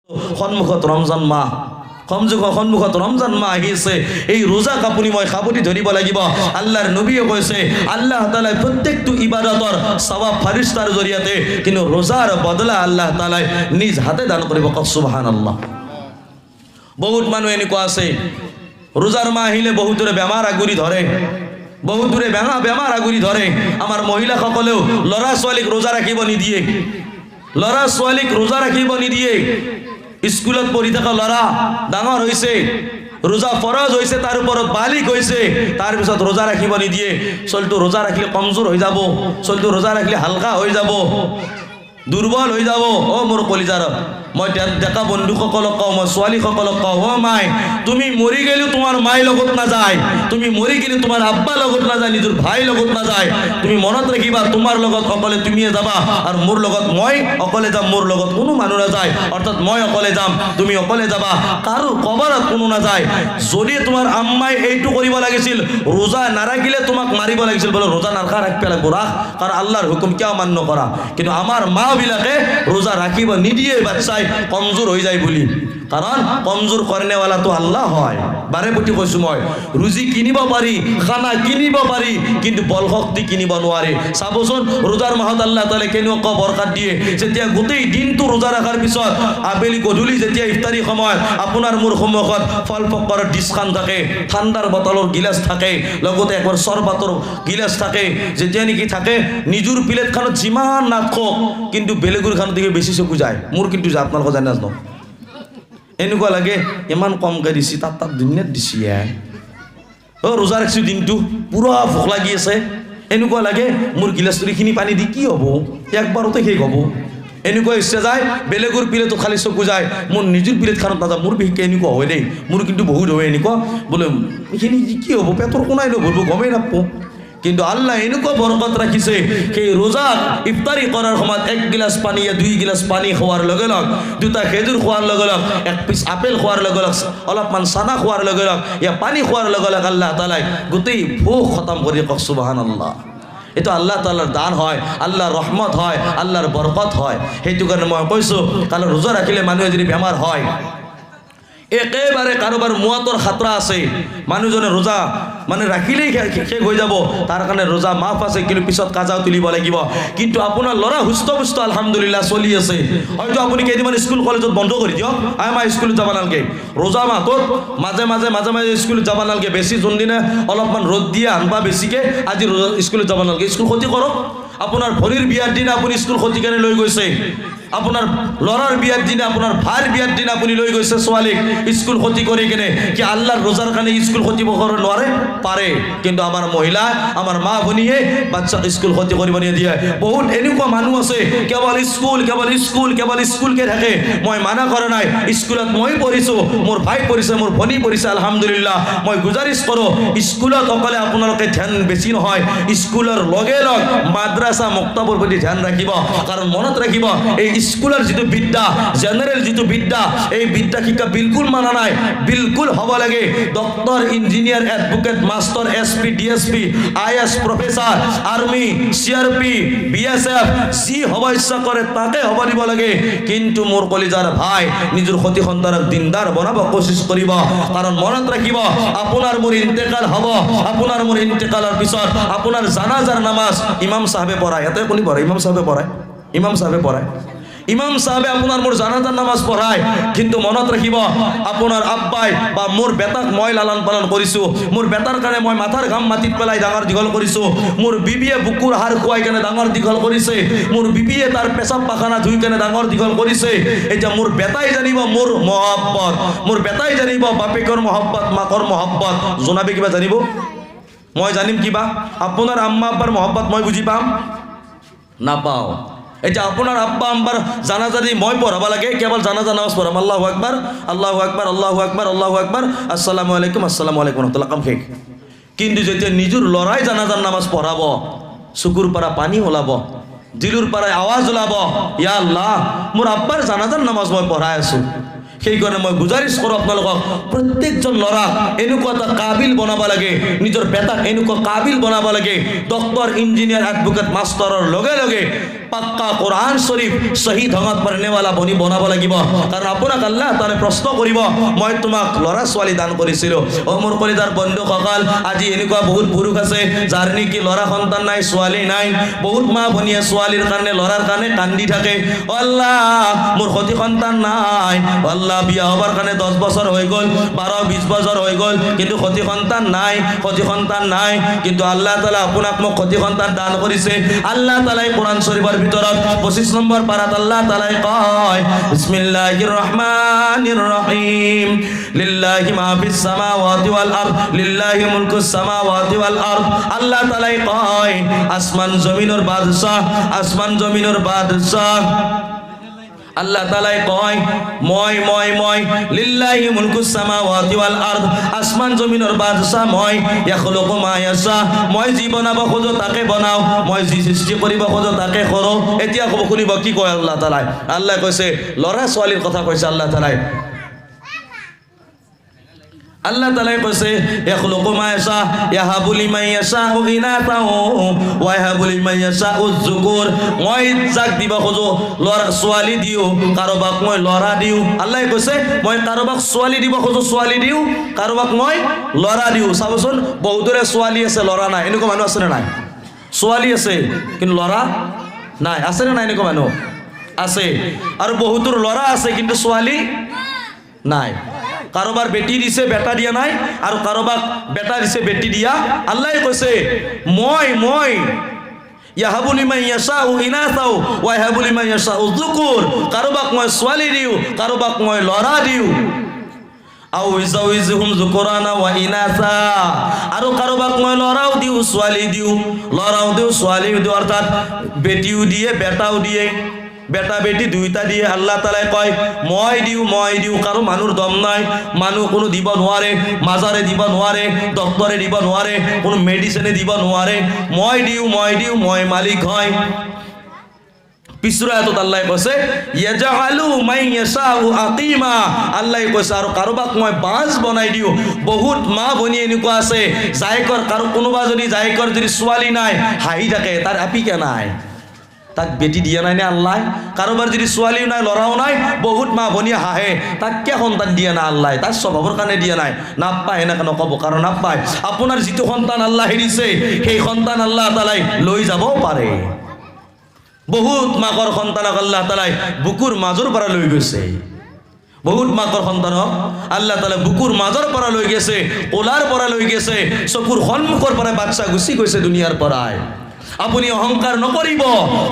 সন্মুখত ৰমজান মাহ সন্মুখত ৰমজান মাহ আহিছে এই ৰোজাক আপুনি মই সাৱটি ধৰিব লাগিব আল্লাহৰ নবীয়ে কৈছে আল্লাহ তাআলাই প্ৰত্যেকটো ইবাদতৰ সওয়াব ফেৰেশতাৰ জৰিয়তে কিন্তু ৰোজাৰ বদলা আল্লাহ তাআলাই নিজ হাতে দান কৰিব সুবহানাল্লাহ বহুত মানুহ এনেকুৱা আছে ৰোজাৰ মাহ আহিলে বহুতৰে বেমাৰ আগুৰি ধৰে বহুতৰে বেমাৰ আগুৰি ধৰে আমাৰ মহিলাসকলেও ল'ৰা ছোৱালীক ৰোজা ৰাখিব নিদিয়ে ল'ৰা ছোৱালীক ৰোজা ৰাখিব নিদিয়ে স্কুলত পঢ়ি থকা ল'ৰা ডাঙৰ হৈছে ৰোজা ফৰজ হৈছে তাৰ ওপৰত বালিক হৈছে তাৰ পিছত ৰোজা ৰাখিব নিদিয়ে চলটো ৰোজা ৰাখিলে কমজোৰ হৈ যাব চলটো ৰোজা ৰাখিলে হালকা হৈ যাব দুৰ্বল হৈ যাব ও মোৰ কলিজাৰ মই ডেকা বন্ধুসকলক কওঁ মই ছোৱালীসকলক কওঁ ও মাই তুমি মৰি গেলেও তোমাৰ মাই লগত নাযায় তুমি মৰি গেলে তোমাৰ আব্বা লগত নাযায় নিজৰ ভাই লগত নাযায় তুমি মনত ৰাখিবা তোমাৰ লগত অকলে তুমিয়ে যাবা আৰু মোৰ লগত মই অকলে যাম মোৰ লগত কোনো মানুহ নাযায় অৰ্থাৎ মই অকলে যাম তুমি অকলে যাবা কাৰো কবৰত কোনো নাযায় যদি তোমাৰ আম্মাই এইটো কৰিব লাগিছিল ৰোজা নাৰাখিলে তোমাক মাৰিব লাগিছিল বলে ৰোজা নাৰাখা ৰাখিব লাগিব ৰাখ কাৰণ আল্লাহৰ হুকুম কিয় মান্য কৰা কিন্তু আমাৰ মা বিলাকে ৰোজা ৰাখিব নিদিয়ে বাচ্চাই কমজোৰ হৈ যায় বুলি কাৰণ কমজোৰ কৰণেৱালা তো আল্লাহ হয় বাৰে প্ৰতি কৈছো মই ৰুজি কিনিব পাৰি খানা কিনিব পাৰি কিন্তু বল শক্তি কিনিব নোৱাৰে চাবচোন ৰোজাৰ মাহত আল্লাহ তাআলাই কেনেকুৱা বৰকত দিয়ে যেতিয়া গোটেই দিনটো ৰোজা ৰাখাৰ পিছত আবেলি গধূলি যেতিয়া ইফতাৰী সময়ত আপোনাৰ মোৰ সন্মুখত ফল ফকৰৰ ডিছখান থাকে ঠাণ্ডাৰ বটলৰ গিলাচ থাকে লগতে একবাৰ চৰবতৰ গিলাচ থাকে যেতিয়া নেকি থাকে নিজৰ প্লেটখনত যিমান নাথক কিন্তু বেলেগৰ খানত দেখি বেছি চকু যায় মোৰ কিন্তু যা আপোনালোক জানে নাজানো এনেকুৱা লাগে ইমান কমকৈ দিছি তাত দুনিয়াত দিছি ৰোজা ৰাখিছোঁ দিনটো পুৰা ভোক লাগি আছে এনেকুৱা লাগে মোৰ গিলাচটোৰিখিনি পানী দি কি হ'ব একবাৰতে শেষ হ'ব এনেকুৱা ইচ্ছা যায় বেলেগৰ প্লেটত খালি চকু যায় মোৰ নিজৰ প্লেটখনত নাযায় মোৰ বিশেষকৈ এনেকুৱা হয় দেই মোৰ কিন্তু বহুত হয় এনেকুৱা বোলে এইখিনি কি হ'ব পেটৰ কোনাই নভৰিব গমেই নাপাওঁ কিন্তু আল্লাহ এনেকুৱা বৰকত ৰাখিছে সেই ৰোজাত ইফতাৰী কৰাৰ সময়ত এক গিলাচ পানী দুই গিলাচ পানী খোৱাৰ লগে লগে দুটা খেজুৰ খোৱাৰ লগে লগে এক পিচ আপেল খোৱাৰ লগে লগে অলপমান চানা খোৱাৰ লগে লগে ইয়া পানী খোৱাৰ লগে লগে আল্লাহ তাআলাই গোটেই ভোক খতম কৰি কওক সুবহানাল্লাহ এটা আল্লাহ তাআলাৰ দান হয় আল্লাহৰ ৰহমত হয় আল্লাহৰ বৰকত হয় সেইটো কাৰণে মই কৈছোঁ কাৰণ ৰোজা ৰাখিলে মানুহে যদি বেমাৰ হয় একেবাৰে কাৰোবাৰ মুৱাতৰ খাতৰা আছে মানুহজনে ৰোজা মানে ৰাখিলেই শেষ হৈ যাব তাৰ কাৰণে ৰোজা মাফ আছে কিন্তু পিছত কাজাও তুলিব লাগিব কিন্তু আপোনাৰ ল'ৰা সুস্থ পুষ্ট আলহামদুলিল্লাহ চলি আছে হয়তো আপুনি কেইদিনমান স্কুল কলেজত বন্ধ কৰি দিয়ক আমাৰ স্কুলত যাব নালাগে ৰোজা মাহত মাজে মাজে স্কুলত যাব নালাগে বেছি যোনদিনা অলপমান ৰ'দ দিয়ে আনবা বেছিকৈ আজি স্কুলত যাব নালাগে স্কুল ক্ষতি কৰক আপোনাৰ ভৰিৰ বিয়াৰ দিনা আপুনি স্কুল ক্ষতি কাৰণে লৈ গৈছে আপোনাৰ ল'ৰাৰ বিয়াৰ দিনা আপোনাৰ ভাইৰ বিয়াৰ দিনা আপুনি লৈ গৈছে ছোৱালীক স্কুল ক্ষতি কৰি কিনে কি আল্লাহৰ ৰোজাৰ কাৰণে স্কুল ক্ষতি কৰিব নোৱাৰে পাৰে কিন্তু আমাৰ মহিলা আমাৰ মা ভনীয়ে বাচ্চাক স্কুল ক্ষতি কৰিব নিদিয়ে বহুত এনেকুৱা মানুহ আছে কেৱল স্কুলকে থাকে মই মানা কৰা নাই স্কুলত মই পঢ়িছোঁ মোৰ ভাই পঢ়িছে মোৰ ভনী পঢ়িছে আলহামদুলিল্লাহ মই গুজাৰিছ কৰোঁ স্কুলত অকলে আপোনালোকে ধ্যান বেছি নহয় স্কুলৰ লগে লগ মাদ্ৰাছা মক্তবৰ প্ৰতি ধ্যান ৰাখিব কাৰণ মনত ৰাখিব এই স্কুলৰ যিটো বিদ্যা জেনেৰেল যিটো বিদ্যা এই বিদ্যা শিক্ষা বিলকুল মানা নাই বিলকুল হ'ব লাগে doctor engineer advocate master SP DSP IS professor army CRP BSF যি হ'ব ইচ্ছা কৰে তাকে হ'ব দিব লাগে কিন্তু মোৰ কলিজাৰ ভাই নিজৰ সতি সন্তানক দিনদাৰ বনাব কোচিছ কৰিব কাৰণ মনত ৰাখিব আপোনাৰ মোৰ ইন্তেকাল হ'ব আপোনাৰ মোৰ ইন্তেকালৰ পিছত আপোনাৰ জানাজাৰ নামাজ ইমাম সাহেবে পঢ়ায় ইয়াতে কোনে পঢ়ায় ইমাম সাহেবে পঢ়ায় ইমাম সাহেবে আপোনাৰ মোৰ জানাজাৰ নামাজ পঢ়ায় কিন্তু মনত ৰাখিব আপোনাৰ আব্বাই বা মোৰ বেটাক মই লালন পালন কৰিছোঁ মোৰ বেটাৰ কাৰণে মই মাথাৰ ঘাম মাটিত পেলাই ডাঙৰ দীঘল কৰিছোঁ মোৰ বিবিয়ে বুকুৰ হাৰ খুৱাই কেনে ডাঙৰ দীঘল কৰিছে মোৰ বিবিয়ে তাৰ পেচাব পাখানা ধুই কেনে ডাঙৰ দীঘল কৰিছে এতিয়া মোৰ বেটাই জানিব মোৰ মহব্বত মোৰ বেটাই জানিব বাপেকৰ মহব্বত মাকৰ মহব্বত জনাবে কিবা জানিব মই জানিম কিবা আপোনাৰ আম্মা আব্বাৰ মহব্বত মই বুজি পাম নাপাওঁ এটা আপোনাৰ আব্বা আম্বাৰ জানাজা দি মই পঢ়াব লাগে কেৱল জানাজা নামাজ পঢ়াম আল্লাহু আকবার আল্লাহু আকবার আল্লাহু আকবার আল্লাহু আকবার আসসালামু আলাইকুম রহমতুল্লাহ কাম শেষ কিন্তু যেতিয়া নিজৰ ল'ৰাই জানাজাৰ নামাজ পঢ়াব চকুৰ পৰা পানী ওলাব দিলৰ পৰা আৱাজ ওলাব ইয়া আল্লাহ মোৰ আব্বাৰ জানাজাৰ নামাজ মই পঢ়াই আছোঁ সেই কাৰণে মই গুজাৰিছ কৰোঁ আপোনালোকক প্ৰত্যেকজন ল'ৰা এনেকুৱা এটা কাবিল বনাব লাগে নিজৰ বেটাক এনেকুৱা কাবিল বনাব লাগে ডক্টৰ ইঞ্জিনিয়াৰ এডভোকেট মাষ্টৰৰ লগে লগে পাক্কা কোরআন শরীফ সহি ঢঙত পঢ়নেৱালা বনাব লাগিব কাৰণ আপোনাক আল্লাহ তাআলা প্ৰশ্ন কৰিব মই তোমাক ল'ৰা ছোৱালী দান কৰিছিলোঁ ও মোৰ কলিজাৰ বন্ধুসকল আজি এনেকুৱা বহুত পুৰুষ আছে যাৰ নেকি ল'ৰা সন্তান নাই ছোৱালী নাই বহুত মা ভনীয়ে ছোৱালীৰ কাৰণে ল'ৰাৰ কাৰণে কান্দি থাকে আল্লাহ মোৰ সতি সন্তান নাই আল্লাহ বিয়া হবার কাৰণে 10 বছৰ হৈ গ'ল 12-20 বছৰ হৈ গ'ল কিন্তু সতি সন্তান নাই কিন্তু আল্লাহ তাআলা আপোনাক মোক সতি সন্তান দান কৰিছে আল্লাহ তাআলাই কোরআন শরীফের ভিতৰত 25 নম্বৰ পাৰাত আল্লাহ তাআলাই কয় বিসমিল্লাহিৰ রহমানির রহিম লিল্লাহি মা ফিস সামাওয়াতি ওয়াল আরদ লিল্লাহি মুলকুস সামাওয়াতি ওয়াল আরদ আল্লাহ তাআলাই কয় আসমান জমিনের বাদশাহ আল্লাহ তাআলাই কয় মই লিল্লাহি মুলকুস সামাওয়াতি ওয়াল আরদ আসমান জমিনের বাদশাহ মই ইয়াখলুকু মা ইয়াশা মই যি বনাব খোজো তাকে বনাও মই যি সৃষ্টি কৰিব খোজো তাকে কৰো এতিয়া কব শুনিব কি কয় আল্লাহ তাআলাই আল্লাহ কৈছে ল'ৰা ছোৱালীৰ কথা কৈছে আল্লাহ তাআলাই আল্লাহ তাআলাই কৈছে ইয়াখলুকু মা ইয়াশা ইয়াহাবু লিমান ইয়াশাউ ইনাতা ওয়া ইয়াহাবু লিমান ইয়াশাউ যুকুর মই যাক দিব খোজো ল'ৰা ছোৱালী দিও কাৰোবাক মই ল'ৰা দিও আল্লাহ কৈছে মই কাৰোবাক ছোৱালী দিব খোজো ছোৱালী দিও কাৰোবাক মই ল'ৰা দিও চাবচোন বহুতৰে ছোৱালী আছে ল'ৰা নাই এনেকুৱা মানুহ আছে নে নাই ছোৱালী আছে কিন্তু ল'ৰা নাই আছে নে নাই এনেকুৱা মানুহ আছে আৰু বহুতৰ ল'ৰা আছে কিন্তু ছোৱালী নাই কাৰোবাৰ বেটি দিছে বেটা দিয়া নাই আৰু কাৰোবাক বেটা দিছে বেটি দিয়া আল্লাহে কৈছে মই ইয়াহাবু লিমান ইয়াশাউ ইনাসাউ ওয়া ইয়াহাবু লিমান ইয়াশাউ যুকুর কাৰোবাক মই ছোৱালী দিও কাৰোবাক মই ল'ৰা দিও আও ইজাউজুহুম যুকুরানা ওয়া ইনাসা আৰু কাৰোবাক মই ল'ৰাও দিও ছোৱালী দিও ল'ৰাও দিও ছোৱালীও দিও অৰ্থাৎ বেটিও দিয়ে বেটাও দিয়ে বেটা বেটি দুইটা দিয়ে আল্লাহ তাআলাই কয় মই দিও কারো মানুর দম নাই মানুহ কোনো দিব নোৱাৰে মাজারে দিব নোৱাৰে ডক্টরে দিব নোৱাৰে কোনো মেডিসিনে দিব নোৱাৰে মই দিও মই মালিক হয় পিছৰাত আল্লাহ কৈছে ইয়াজআলু মান ইয়াশাউ আকিমা আল্লাহ কৈছে আৰু কাৰোবাক মই বাজ বনাই দিও বহুত মা ভনী এনেকুৱা আছে জায়কৰ কাৰো কোনোবা যদি জায়কৰ যদি ছোৱালী নাই হাঁহি থাকে তাৰ আপিকে নাই তাক বেটি দিয়া নাই নে আল্লাহ কাৰোবাৰ যদি ছোৱালীও নাই ল'ৰাও নাই বহুত মা ভনী হাঁহে তাক কে সন্তান দিয়া না আল্লাহ তাৰ স্বভাৱৰ কাৰণে দিয়া নাই নাপায় এনেকৈ নক'ব কাৰণ নাপায় আপোনাৰ যিটো সন্তান আল্লাহে দিছে সেই সন্তান আল্লাহ তাআলাই লৈ যাবও পাৰে বহুত মাকৰ সন্তানক আল্লাহ তাআলাই বুকুৰ মাজৰ পৰা লৈ গৈছে বহুত মাকৰ সন্তানক আল্লাহ তাআলা বুকুৰ মাজৰ পৰা লৈ গৈছে কোলাৰ পৰা লৈ গৈছে চকুৰ সন্মুখৰ পৰা বাচ্চা গুচি গৈছে দুনিয়াৰ পৰাই আপনি অহংকার নকরিব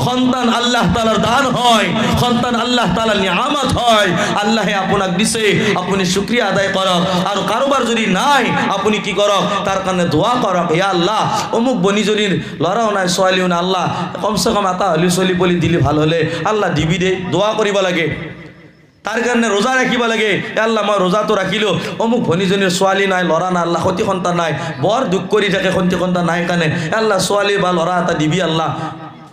সন্তান আল্লাহ তাআলার দান হয় সন্তান আল্লাহ তাআলার নিয়ামত হয় আল্লাহে আপোনাক দিছে আপনি শুকরিয়া আদায় করক আর কারোবার যদি নাই আপনি কি করক তার কারণে দোয়া করক ইয়া আল্লাহ অমুক বনিজনীর লড়াও নাই ছোৱালীও নাই আল্লাহ কমসে কম এটা হলি চলি পলি দিলে ভাল হলে আল্লাহ দিবি দে দোয়া করিব লাগে তার কারণে রোজা রাখিব লাগে আল্লাহ মই রোজা তো রাখিলো অমুক ভনীজনীর ছোৱালী নাই ল'ৰা নাই আল্লাহ সতি সন্তান নাই বৰ দুখ কৰি থাকে সতি সন্তান নাই কাৰণে আল্লাহ ছোৱালী বা ল'ৰা এটা দিবি আল্লাহ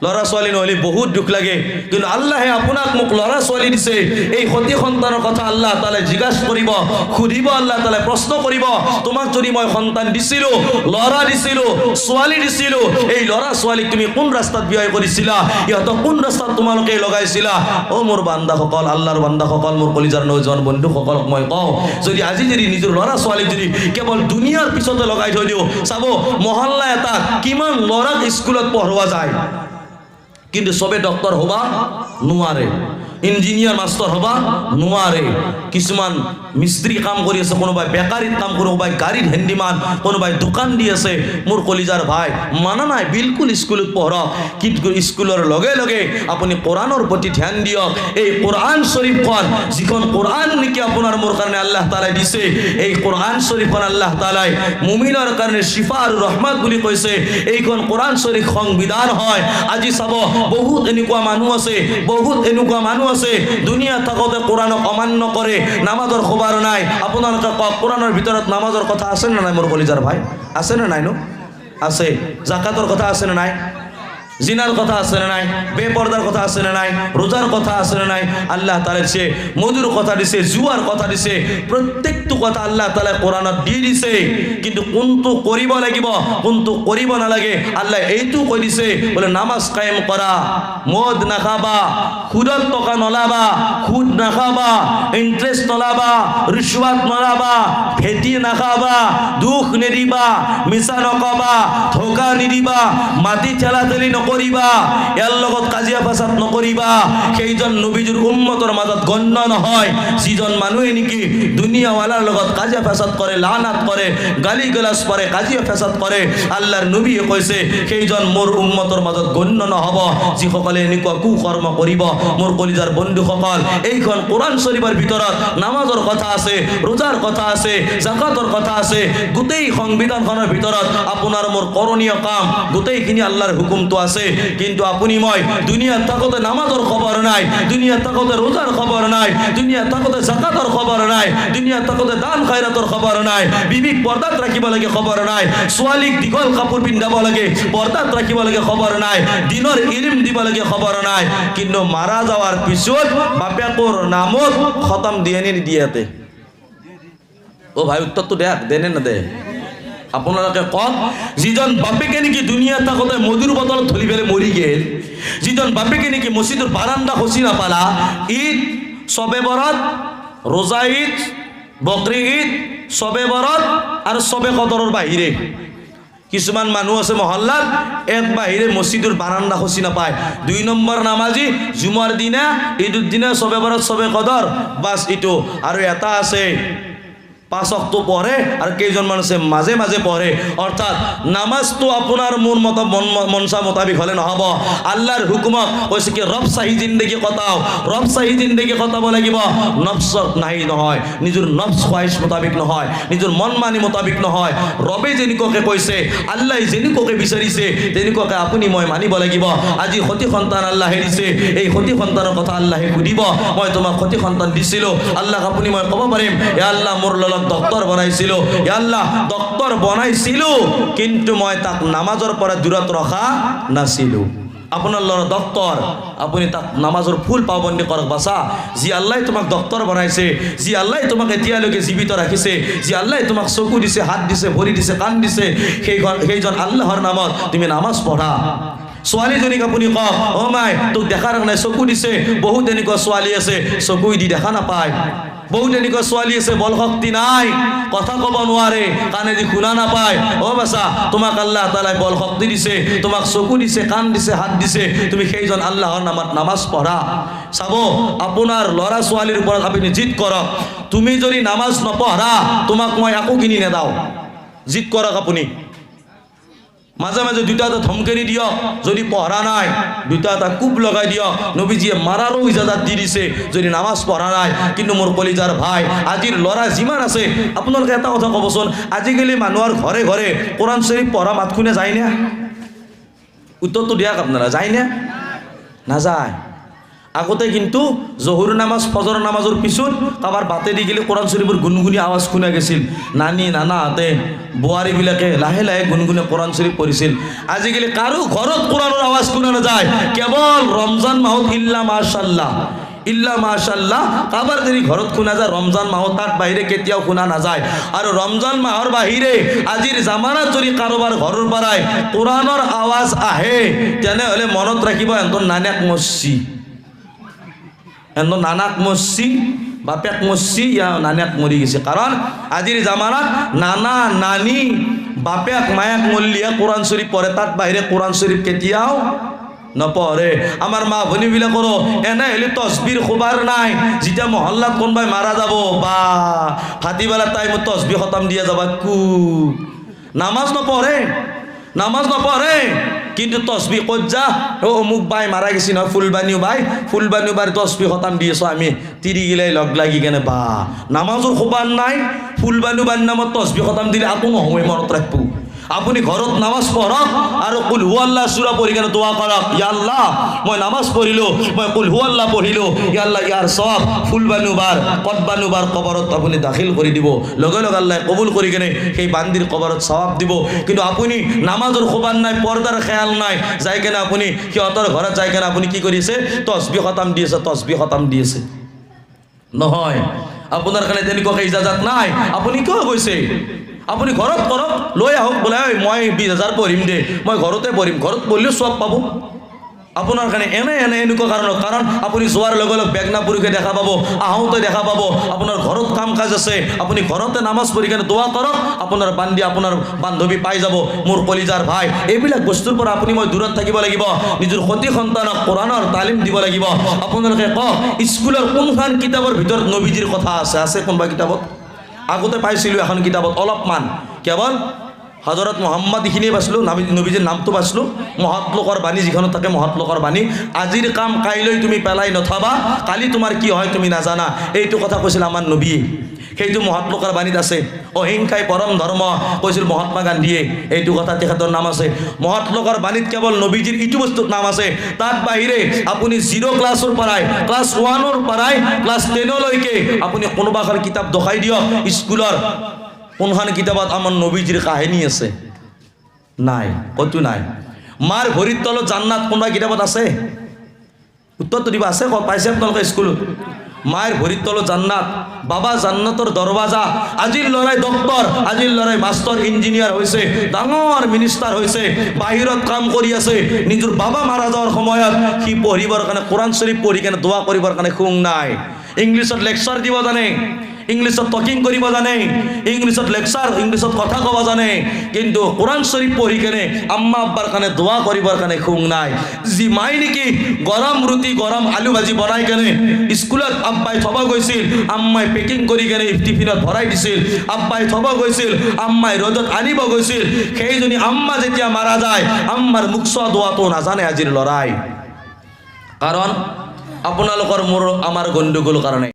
ল'ৰা ছোৱালী নহলে বহুত দুখ লাগে কিন্তু আল্লাহে আপোনাক মোক ল'ৰা ছোৱালী দিছে এই সতি সন্তানৰ কথা আল্লাহ তাআলাই জিজ্ঞাসা কৰিব খুদিব আল্লাহ তাআলাই প্ৰশ্ন কৰিব তোমাক যদি মই সন্তান দিছিলো ল'ৰা দিছিলো ছোৱালী দিছিলো এই ল'ৰা ছোৱালীক তুমি কোন ৰাস্তাত ব্যয় কৰিছিলা ইহঁতক কোন ৰাস্তাত তোমালোকে লগাইছিলা ও মোৰ বান্দাসকল আল্লাহৰ বান্দাসকল মোৰ কলিজাৰ নৌজন বন্ধুসকলক মই কওঁ যদি আজি যদি নিজৰ ল'ৰা ছোৱালীক যদি কেৱল দুনিয়াৰ পিছতে লগাই থৈ দিও চাব মহল্লা এটা কিমান ল'ৰাক স্কুলত পঢ়োৱা যায় কিন্তু সবে ডক্টর হবা নোৱাৰে ইঞ্জিনিয়ার মাস্টার হবা নোৱাৰে কিছুমান মিস্ত্রি কাম কৰি আছে কোনোবাই বেকারিত কাম কৰে কোনোবাই গাড়ীত হেণ্ডিমান কোনোবাই দোকান দি আছে মোৰ কলিজাৰ ভাই মানা নাই বিলকুল স্কুলত পঢ়ক কিন্তু স্কুলৰ লগে লগে আপুনি কোরআনৰ প্ৰতি ধ্যান দিয়ক এই কোরআন শরীফখন যিখন কোরআন নেকি আপোনাৰ মোৰ কাৰণে আল্লাহ তাআলাই দিছে এই কোরআন শরীফখন আল্লাহ তাআলাই মুমিনৰ কাৰণে শিফা আৰু ৰহমত বুলি কৈছে এইখন কোরআন শরীফ সংবিধান হয় আজি চাব বহুত এনেকুৱা মানুহ আছে দুনিয়া থাকোতে কোরআনক অমান্য করে নামাজৰ খবৰ নাই আপোনালোকে কোরআনৰ ভিতৰত নামাজৰ কথা আছে না নাই মোৰ কলিজাৰ ভাই আছে না নাই নো আছে যাকাতৰ কথা আছে না নাই জিনার কথা আছে না নাই, বেপর্দার কথা আছে না নাই, রোজার কথা আছে না নাই, আল্লাহ তাআলা সে মধুর কথা দিছে, জুয়ার কথা দিছে, প্রত্যেকটো কথা আল্লাহ তাআলা কোরআনত দি দিছে। কিন্তু কোনটো কৰিব লাগিব, কোনটো কৰিব নালাগে আল্লাহ এইটো কৈ দিছে। বলে নামাজ কায়েম কৰা, মদ নাখাবা, সুদত টকা নলাবা, সুদ নাখাবা, ইন্টারেস্ট নলাবা, রিশ্বাত নলাবা, ভেটি নাখাবা, দুখ নিদিবা, মিছা নকবা, ধোকা নিদিবা, মাটি ঠেলাঠেলি নকৰিবা, ইয়াৰ লগত কাজিয়া ফাসাদ নকৰিবা। সেইজন নবীজুৰ উম্মতৰ মাজত গণ্য নহয় যিজন মানুহে নেকি দুনিয়াৱালাৰ লগত কাজিয়া ফাসাদ কৰে, লানাত কৰে, গালি গালাজ কৰে, কাজিয়া ফাসাদ কৰে। আল্লাহৰ নবীয়ে কৈছে সেইজন মোৰ উম্মতৰ মাজত গণ্য নহ'ব যিসকলে এনেকুৱা কুকৰ্ম কৰিব। মোৰ কলিজাৰ বন্ধুসকল, এইখন কোরআন শরীফের ভিতৰত নামাজৰ কথা আছে, রোজার কথা আছে, জাকাতৰ কথা আছে। গোটেই সংবিধানখনৰ ভিতৰত আপোনাৰ মোৰ করণীয় কাম গোটেইখিনি আল্লাহৰ হুকুমটো আছে। কিন্তু আপুনি মই দুনিয়াত থাকোঁতে নামাজৰ খবৰ নাই, দুনিয়াত থাকোঁতে রোজার খবৰ নাই, দুনিয়াত থাকোঁতে জাকাতৰ খবৰ নাই, দুনিয়াত থাকোঁতে দান খায়ৰাতৰ খবৰ নাই, বিবিক পৰ্দাত ৰাখিব লাগে খবৰ নাই, ছোৱালীক দীঘল কাপোৰ পিন্ধাব লাগে, পৰ্দাত ৰাখিব লাগে খবৰ নাই, দিনৰ ইলম দিব লাগে খবৰ নাই। কিন্তু মারা যাওয়ার পিছত বাপেকর নামত খতম দিয়ে নি দিয়াতে। ও ভাই উত্তর তো দেখ দেনে না দে আপোনালোকে কওক, যিজন বাপেকে নেকি দুনিয়া থাকোতে মধুর বটল ধরি ফেলে মরি গেল, যিজন বাপেকে নেকি মসজিদের বারান্দা খসি নাপালা, ঈদ, সবে বরাত, রোজা ঈদ, বকরি ঈদ, সবে বরাত আর সবে কদরের বাহিরে কিছুমান মানুহ আছে মহল্লাত এক বাহিৰে মসজিদৰ বাৰান্দা খসি নাপায়। ২ নম্বৰ নামাজি জুমাৰ দিনা, ঈদৰ দিনা, সবে বরাত, সবে কদর, বাস ইটো। আৰু এটা আছে 5 ওয়াক্ত পড়ে আর কেইজন মানুষে মাঝে মাঝে পড়ে। অর্থাৎ নামাজ তো আপনার মন মত মনসা মোতাবিক হলে নহব। আল্লাহর হুকুমত কৈছে কি রব চাহি জিন্দগি কটাও, রব চাহি জিন্দগি কটাব লাগিব। নফসত নাই নহয়, নিজের নফস খোৱাইশ মোতাবিক নহয়, নিজের মন মানি মোতাবিক নহয়। রবে যেনেকুৱাকে কৈছে, আল্লাহ যেনেকুৱাকে বিচাৰিছে তেনেকুৱাকে আপুনি মই মানিব লাগিব। আজি সতি সন্তান আল্লাহে দিছে, এই সতি সন্তানৰ কথা আল্লাহে সুধিব, মই তোমাক সতি সন্তান দিছিলোঁ, আল্লাহ আপুনি মই ক'ব পাৰিম এ আল্লাহ মোৰ লগত ডক্টর বনাইছিল, এ আল্লাহ ডক্টর বনাইছিল কিন্তু মই তাক নামাজৰ পৰা দূৰত ৰখা নাছিলোঁ। আপোনাৰ ল'ৰা ডক্টৰ, আপুনি তাক নামাজৰ ফুল পাবন্দী কৰক বাচা। যি আল্লাহ তোমাক ডক্টৰ বনাইছে, যি আল্লাহ তোমাক এতিয়ালৈকে জীৱিত ৰাখিছে, যি আল্লাহ তোমাক চকু দিছে, হাত দিছে, ভৰি দিছে, কাণ দিছে, সেইজন আল্লাহৰ নামত তুমি নামাজ পঢ়া। ছোৱালীজনীক আপুনি কওক, অ মাই তোক দেখাৰ নাই চকু দিছে। বহুত এনেকুৱা ছোৱালী আছে চকু দি দেখা নাপায়, বহুত এনেকুৱা ছোৱালী আছে বল শক্তি নাই, কথা ক'ব নোৱাৰে, কাণেদি শুনা নাপায়। অ বাচা, তোমাক আল্লাহ তাআলাই বল শক্তি দিছে, তোমাক চকু দিছে, কাণ দিছে, হাত দিছে, তুমি সেইজন আল্লাহৰ নামত নামাজ পঢ়া। চাব, আপোনাৰ ল'ৰা ছোৱালীৰ ওপৰত আপুনি জিদ কৰক, তুমি যদি নামাজ নপঢ়া তোমাক মই একো কিনি নেদাও। জিদ কৰক আপুনি, মাঝে মাঝে দুটা এটা ধমকানি দিয়ক, যদি পঢ়া নাই দুটা এটা কোব লগাই দিয়ক। নবীজিয়ে মারারও ইজাজত দি দিছে যদি নামাজ পঢ়া নাই। কিন্তু মোৰ কলিজাৰ ভাই, আজিৰ ল'ৰা যিমান আছে, আপোনালোকে এটা কথা ক'বচোন, আজিকালি মানুহৰ ঘৰে ঘৰে কোরআন শরীফ পঢ়া মাত শুনে যায় না? উত্তৰটো দিয়ক আপনারা, যায় না? নাযায়। আগতে কিন্তু জহুর নামাজ, ফজর নামাজের পিছত কাবার বাতে দি গেলে কোরআন শরীফের গুনগুনি আওয়াজ শুনা গেছিল। নানি নানা হাতে বোৱাৰীবিলাকে লাহে লাহে গুনগুনে কোরআন শরীফ পঢ়িছিল। আজিকালি কারো ঘৰত কোরআনের আওয়াজ শুনা নাযায়, কেবল রমজান মাহত ইল্লা মাশাল্লাহ, ইল্লা মাশাল্লাহ কাবাৰ যদি ঘৰত শুনা যায় রমজান মাহত, তার বাহিরে কেতিয়াও শুনা নাযায়। আর রমজান মাহর বাহিরে আজির জামানাত যদি কারোবাৰ ঘৰৰ পৰাই কোরআনৰ আওয়াজ আহে তেনেহলে মনত ৰাখিব এহঁতৰ নানাক মৰছি, এহঁতৰ নানাক মৰছি, বাপেক মরছি, ইয়া নানাক মরি গেছে। কারণ আজির জামানাত নানা নানি বাপেক মায়াক মরলিয়া কোরআন শরীফ পড়ে, তার বাইরে কোরআন শরীফ কেতিয়াও নপঢ়ে। আমার মা ভনীবিলাকৰো এনে হলে তসবির খোবার নাই। যেতিয়া মহল্লাত কোনোবাই মারা যাব, বা ভাতিবেলা টাইমত তসবি খতম দিয়া যাবা, কু নামাজ নপঢ়ে, নামাজ নপঢ়ে কিন্তু তসবি ক'ত যা, ও অমুক বাই মারা গেছি নহয়, ফুলবানিও বাই, ফুলবানিও বাই তসবি খতাম দিয়েছ আমি তিরিগিলাই লগ লাগি কেনে, বা নামাজৰ খোবাৰ নাই, ফুলবানিও বাই নামত তসবি খতাম দিলে আকৌ নহয় মনত ৰাখবো। আপুনি ঘৰত নামাজ পঢ়ক আৰু কুল হুৱাল্লাহ সূৰা পঢ়ি কেনে দোয়া কৰক, ইয়া আল্লাহ মই নামাজ পঢ়িলোঁ, মই কুল হুৱাল্লাহ পঢ়িলোঁ, ইয়া আল্লাহ ইয়াৰ সওয়াব ফুলবানুবাৰ কদবানুবাৰ কবৰত আপুনি দাখিল কৰি দিব। লগে লগে আল্লাহ কবুল কৰি কেনে সেই বান্দিৰ কবৰত সওয়াব দিব। কিন্তু আপুনি নামাজৰ খোবান নাই, পৰ্দাৰ খেয়াল নাই, যাই কেনে আপুনি সিহঁতৰ ঘৰত যাই কেনে আপুনি কি কৰিছে, তসবিহ খতম দি আছে, তসবিহ খতম দি আছে। নহয়, আপোনাৰ কাৰণে তেনেকুৱা ইজাজত নাই। আপুনি কিয় গৈছে? আপুনি ঘৰত কৰক, লৈ আহক, বোলে মই 20,000 পঢ়িম দে, মই ঘৰতে পঢ়িম, ঘৰত পঢ়িলেও সব পাব। আপোনাৰ কাৰণে এনেকুৱা কাৰণত, কাৰণ আপুনি যোৱাৰ লগে লগে বেগনা পুৰুষে দেখা পাব, আহোঁতে দেখা পাব, আপোনাৰ ঘৰত কাম কাজ আছে, আপুনি ঘৰতে নামাজ পঢ়ি কেনে দোয়া কৰক, আপোনাৰ বান্ধি আপোনাৰ বান্ধৱী পাই যাব, মোৰ কলিজাৰ ভাই। এইবিলাক বস্তুৰ পৰা আপুনি মই দূৰত থাকিব লাগিব। নিজৰ সতি সন্তানক কোৰাণৰ তালিম দিব লাগিব। আপোনালোকে কওক, স্কুলৰ কোনখন কিতাপৰ ভিতৰত নবীজিৰ কথা আছে কোনোবা কিতাপত? আগতে পাইছিলোঁ এখন কিতাপত অলপমান, কেৱল হজরত মোহাম্মদ এইখিনিয়ে পাইছিলোঁ, নবীজিৰ নামটো পাইছিলোঁ, মহৎলোকৰ বাণী যিখনত থাকে, মহৎলোকৰ বাণী, আজিৰ কাম কাইলৈ তুমি পেলাই নথবা, কালি তোমাৰ কি হয় তুমি নাজানা, এইটো কথা কৈছিল আমাৰ নবীয়ে। সেইটো মহৎলোকৰ বাণীত আছে। অহিংসাই পৰম ধৰ্ম কৈছিল মহাত্মা গান্ধীয়ে, এইটো কথা তেখেতৰ নাম আছে। মহৎলোকৰ বাণীত কেৱল নবীজিৰ ইটো বস্তুত নাম আছে। তাত বাহিৰে আপুনি 0 ক্লাছৰ পৰাই, ক্লাছ 1ৰ পৰাই ক্লাছ 10লৈকে আপুনি কোনোবা এখন কিতাপ দেখাই দিয়ক, স্কুলৰ কোনখন কিতাপত আমাৰ নবীজিৰ কাহিনী আছে? নাই, কতো নাই। মাৰ ভৰিৰ তলত জান্নাত কোনোবা কিতাপত আছে? উত্তৰটো দিবা, আছে? পাইছে আপোনালোকে স্কুলত? মায়ের ভরির তল জান্নাত, বাবা জান্নাতর দরওয়াজা। আজির লড়াই ডক্টর, আজির লড়াই মাস্টার ইঞ্জিনিয়ার হয়েছে, ডাঙর মিনিস্টার হয়েছে, বাহিরত কাম কৰি আছে। নিজের বাবা মারা যাওয়ার সময়ত সি পঢ়িবৰ কাৰণে কোরআন শরীফ পঢ়ি কেনে দোয়া কৰিবৰ কাৰণে খুং নাই। ইংলিশত লেকচার দিব জানে, ইংলিশত টকিং কৰিব জানে, ইংলিশত লেকচার, ইংলিশত কথা কব জানে, কিন্তু কোরআন শরীফ পঢ়ি কেনে আম্মা আব্বার কাৰণে দোয়া কৰিবৰ কাৰণে খুং নাই। যি মাই নেকি গরম ৰুটি গরম আলু ভাজি বনাই কেনে স্কুলত আব্বাই থব গৈছিল, আম্মাই পেকিং কৰি কেনে টিফিনত ভৰাই দিছিল, আব্বাই থব গৈছিল, আম্মাই ৰ'দত আনিব গৈছিল, সেইজনী আম্মা যেতিয়া মাৰা যায়, আম্মাৰ মুখ চোৱা দোৱাটো নাজানে আজিৰ লৰাই। কাৰণ আপোনালোকৰ মোৰ আমাৰ গণ্ডগোল কাৰণে।